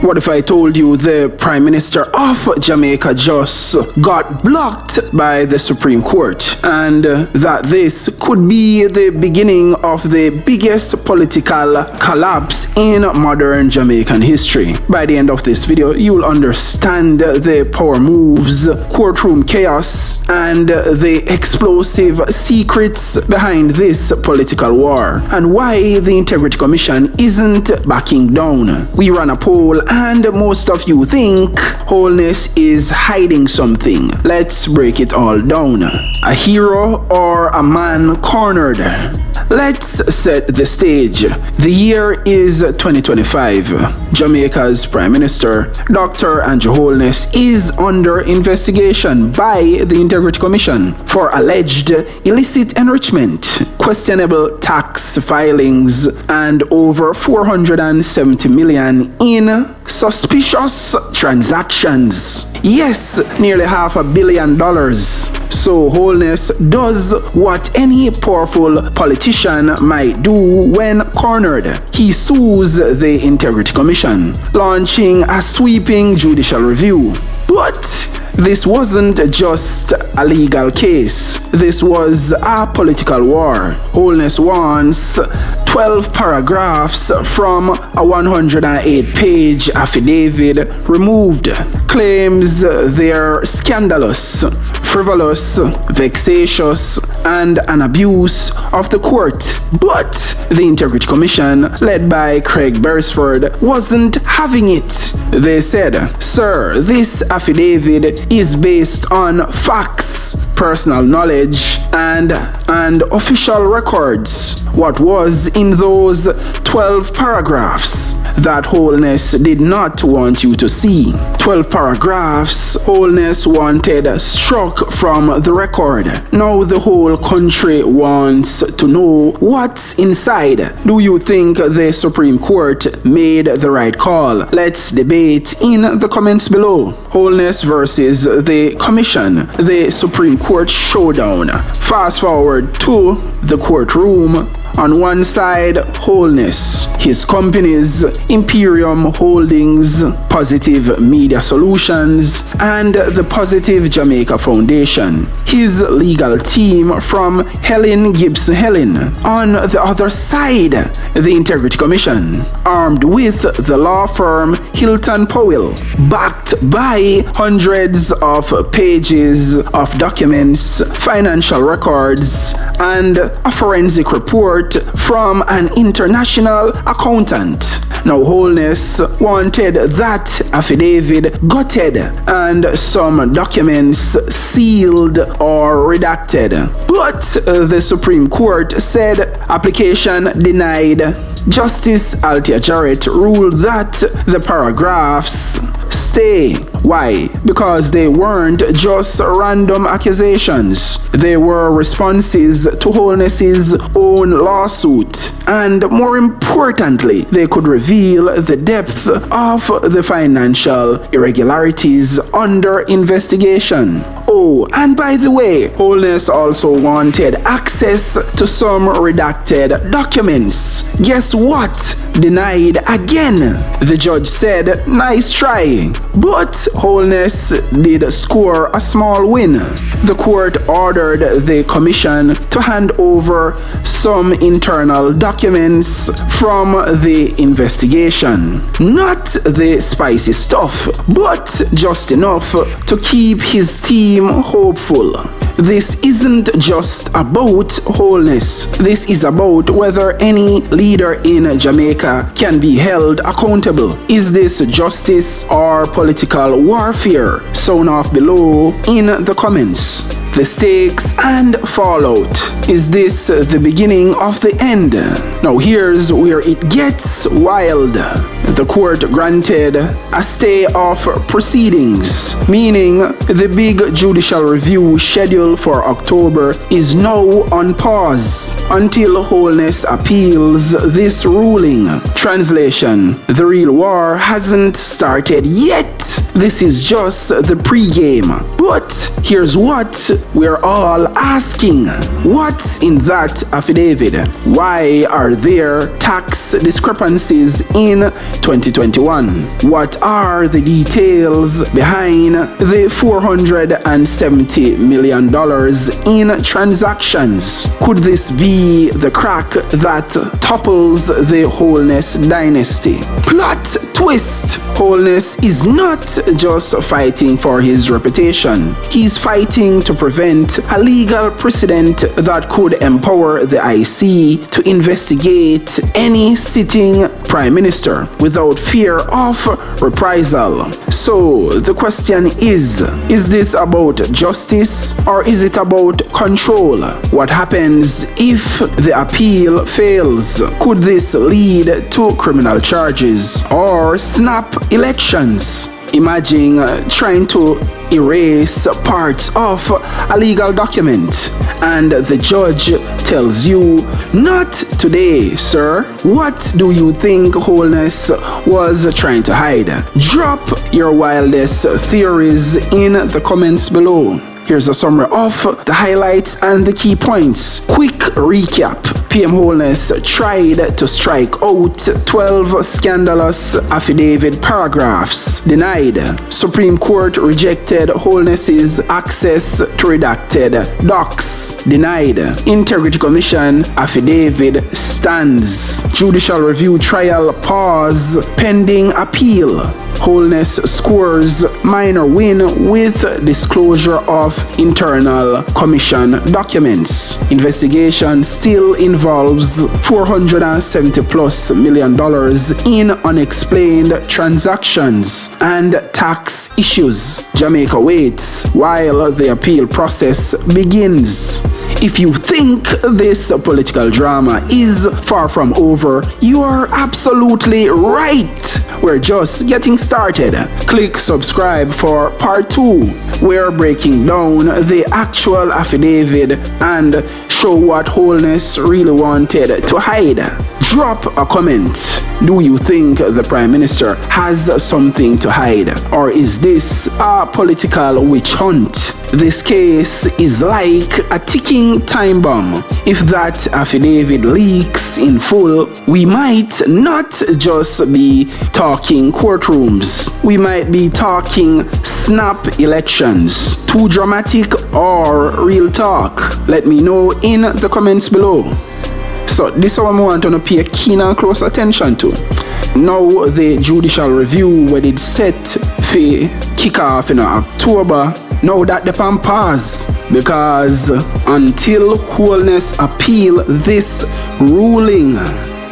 What if I told you the Prime Minister of Jamaica just got blocked by the Supreme Court, and that this could be the beginning of the biggest political collapse in modern Jamaican history? By the end of this video, you'll understand the power moves, courtroom chaos, and the explosive secrets behind this political war, and why the Integrity Commission isn't backing down. We ran a poll and most of you think Holness is hiding something. Let's break it all down. A hero or a man cornered? Let's set the stage. The year is 2025. Jamaica's Prime Minister, Dr. Andrew Holness, is under investigation by the Integrity Commission for alleged illicit enrichment, questionable tax filings, and over 470 million in suspicious transactions. Yes, nearly $500 million. So Holness does what any powerful politician might do when cornered. He sues the Integrity Commission, launching a sweeping judicial review. But this wasn't just a legal case. This was a political war. Holness wants 12 paragraphs from a 108-page affidavit removed. Claims they're scandalous, frivolous, vexatious, and an abuse of the court. But the Integrity Commission, led by Craig Beresford, wasn't having it. They said, "Sir, this affidavit is based on facts, personal knowledge, and official records. What was in those 12 paragraphs that Holness did not want you to see? 12 paragraphs Holness wanted struck from the record. Now the whole country wants to know what's inside. Do you think the Supreme Court made the right call? Let's debate in the comments below." Holness versus the Commission, the Supreme Court showdown. Fast forward to the courtroom. On one side, Holness, his companies, Imperium Holdings, Positive Media Solutions, and the Positive Jamaica Foundation. His legal team from Helen Gibson Helen. On the other side, the Integrity Commission, armed with the law firm Hilton Powell, backed by hundreds of pages of documents, financial records, and a forensic report from an international accountant. Now Holness wanted that affidavit gutted and some documents sealed or redacted. But the Supreme Court said application denied. Justice Althea Jarrett ruled that the paragraphs stay. Why? Because they weren't just random accusations. They were responses to Holness's own lawsuit. And more importantly, they could reveal the depth of the financial irregularities under investigation. Oh, and by the way, Holness also wanted access to some redacted documents. Guess what? Denied again. The judge said, "Nice try." But Holness did score a small win. The court ordered the commission to hand over some internal documents from the investigation. Not the spicy stuff, but just enough to keep his team hopeful. This isn't just about Holness. This is about whether any leader in Jamaica can be held accountable. Is this justice or political warfare? Sound off below in the comments. The stakes and fallout. Is this the beginning of the end? Now here's where it gets wild. The court granted a stay of proceedings, meaning the big judicial review scheduled for October is now on pause until Holness appeals this ruling. Translation: the real war hasn't started yet. this is just the pre-game. But here's what we're all asking. What's in that affidavit? Why are there tax discrepancies in 2021? What are the details behind the $470 million in transactions? Could this be the crack that topples the Holness dynasty? Plot twist! Holness is not just fighting for his reputation. He's fighting to prevent a legal precedent that could empower the IC to investigate any sitting prime minister without fear of reprisal. So the question is this about justice or is it about control? What happens if the appeal fails? Could this lead to criminal charges or snap elections? Imagine trying to erase parts of a legal document and the judge tells you, "Not today, sir." What do you think Holness was trying to hide? Drop your wildest theories in the comments below. Here's a summary of the highlights and the key points. Quick recap. PM Holness tried to strike out 12 scandalous affidavit paragraphs. Denied. Supreme Court rejected Holness's access to redacted docs. Denied. Integrity Commission affidavit stands. Judicial review trial pause pending appeal. Holness scores minor win with disclosure of internal commission documents. Investigation still involves $470+ million in unexplained transactions and tax issues. Jamaica waits while the appeal process begins. If you think this political drama is far from over, you are absolutely right. We're just getting started. Click subscribe for part 2. We're breaking down the actual affidavit and show what Holness really wanted to hide. Drop a comment. Do you think the Prime Minister has something to hide? Or is this a political witch hunt? This case is like a ticking time bomb. If that affidavit leaks in full, we might not just be talking courtrooms. We might be talking snap elections. Too dramatic or real talk? Let me know in the comments below. So this is what I want to pay keen and close attention to. Now the judicial review when it's set for kick off in October, now that the pan pause because until Holness appeal this ruling,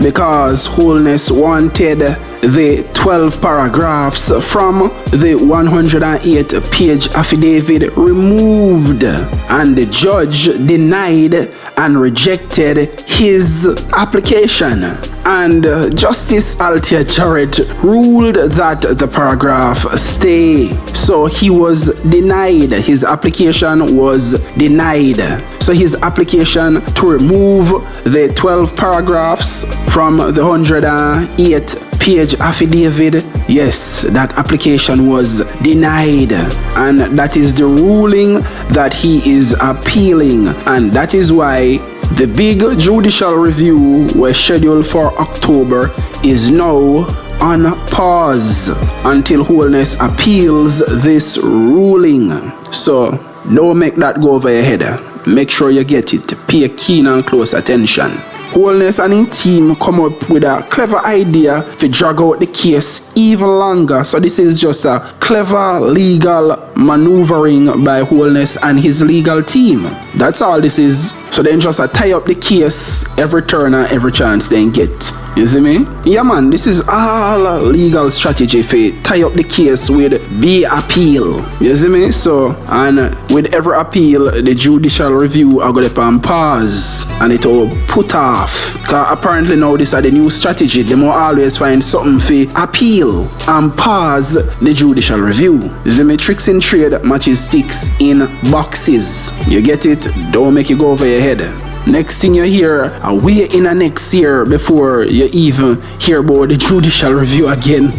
because Holness wanted the 12 paragraphs from the 108-page affidavit removed, and the judge denied and rejected his application. And Justice Althea Jarrett ruled that the paragraph stay. So he was denied. His application was denied. So his application to remove the 12 paragraphs from the 108-page affidavit, yes, that application was denied. And that is the ruling that he is appealing. And that is why the big judicial review was scheduled for October is now on pause until Holness appeals this ruling. So don't make that go over your head. Make sure you get it. Pay keen and close attention. Holness and his team come up with a clever idea to drag out the case even longer. So this is just a clever legal maneuvering by Holness and his legal team. That's all this is. So then just tie up the case every turn and every chance they get. You see me? Yeah man, this is all legal strategy for tie up the case with be appeal. You see me? So, and with every appeal, the judicial review are going to on pause and it will put off. Because apparently now this is the new strategy. They will always find something for appeal and pause the judicial review. You see me? Tricks in trade matches sticks in boxes. You get it? Don't make it go over your head. Next thing you hear, way in a next year before you even hear about the judicial review again.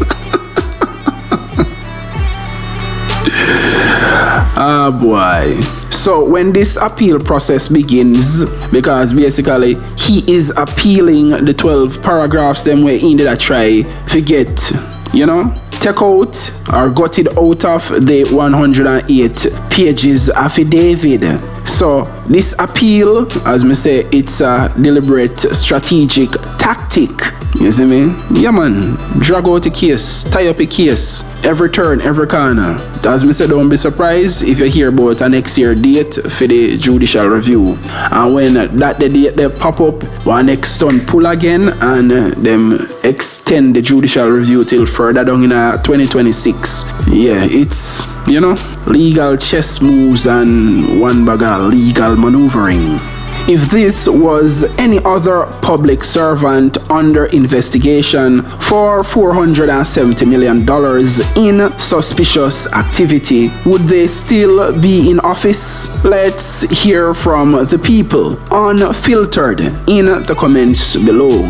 Ah, boy. So when this appeal process begins, because basically he is appealing the 12 paragraphs them where he did a try to get, take out or got it out of the 108 pages affidavit. So this appeal, as me say, it's a deliberate strategic tactic. You see me? Yeah, man. Drag out the case, tie up a case, every turn, every corner. As me say, don't be surprised if you hear about a next year date for the judicial review. And when that the date they pop up, one next turn pull again, and them extend the judicial review till further down in 2026. Yeah, it's legal chess moves and one bag of legal maneuvering. If this was any other public servant under investigation for $470 million in suspicious activity, would they still be in office? Let's hear from the people, unfiltered, in the comments below.